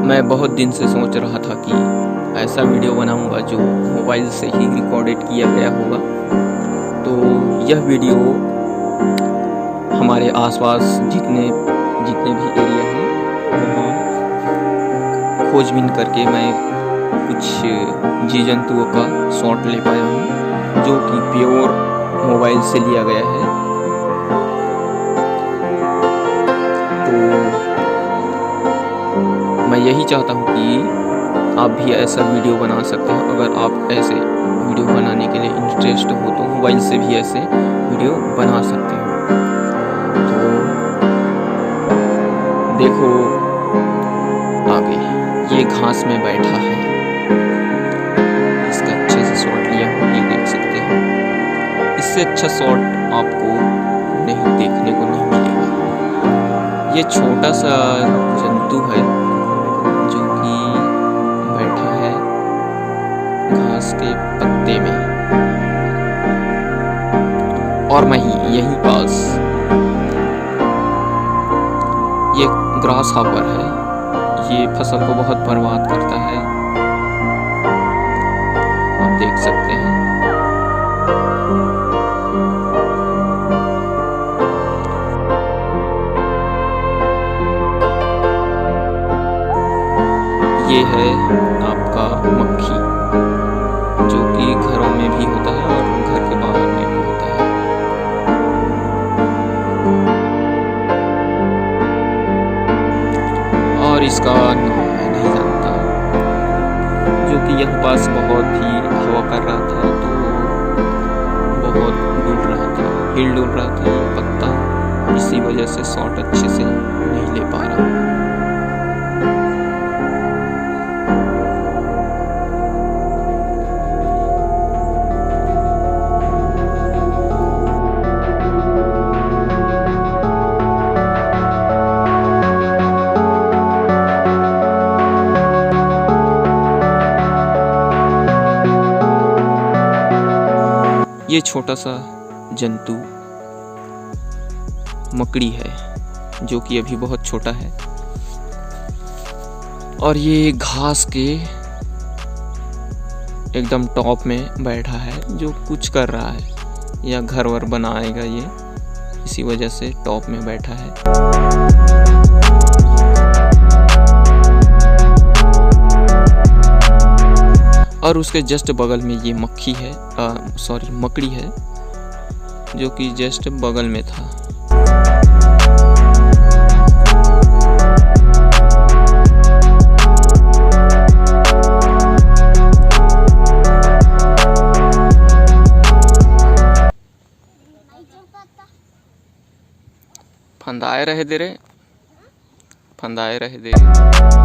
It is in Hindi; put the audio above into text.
मैं बहुत दिन से सोच रहा था कि ऐसा वीडियो बनाऊंगा जो मोबाइल से ही रिकॉर्डेड किया गया होगा। तो यह वीडियो हमारे आसपास जितने भी एरिया हैं वहाँ खोजबीन करके मैं कुछ जीव जंतुओं का शॉट ले पाया हूँ जो कि प्योर मोबाइल से लिया गया है। तो मैं यही चाहता हूँ कि आप भी ऐसा वीडियो बना सकते हो। अगर आप ऐसे वीडियो बनाने के लिए इंटरेस्ट हो तो मोबाइल से भी ऐसे वीडियो बना सकते हो। तो देखो आगे ये घास में बैठा है, इसका अच्छे से शॉट लिया हूँ, ये देख सकते हैं। इससे अच्छा शॉट आपको नहीं देखने को नहीं मिलेगा। ये छोटा सा जंतु है जो कि बैठा है घास के पत्ते में, और मैं यहीं पास ये ग्रास हॉपर है। ये फसल को बहुत बर्बाद करता है, आप देख सकते हैं। ये है आपका मक्खी जो कि घरों में भी होता है और घर के बाहर में भी होता है। और इसका नाम मैं नहीं जानता, जो कि यहाँ पास बहुत ही हवा कर रहा था तो बहुत डुल रहा था, हिल डुल रहा था ये पत्ता, इसी वजह से शॉट अच्छे से नहीं ले पा रहा। ये छोटा सा जंतु मकड़ी है जो कि अभी बहुत छोटा है, और ये घास के एकदम टॉप में बैठा है जो कुछ कर रहा है या घर वर बनाएगा ये, इसी वजह से टॉप में बैठा है। और उसके जस्ट बगल में ये मक्खी है, मकड़ी है जो कि जस्ट बगल में था। फंदाए रहे दे रे, फंदाए रहे दे।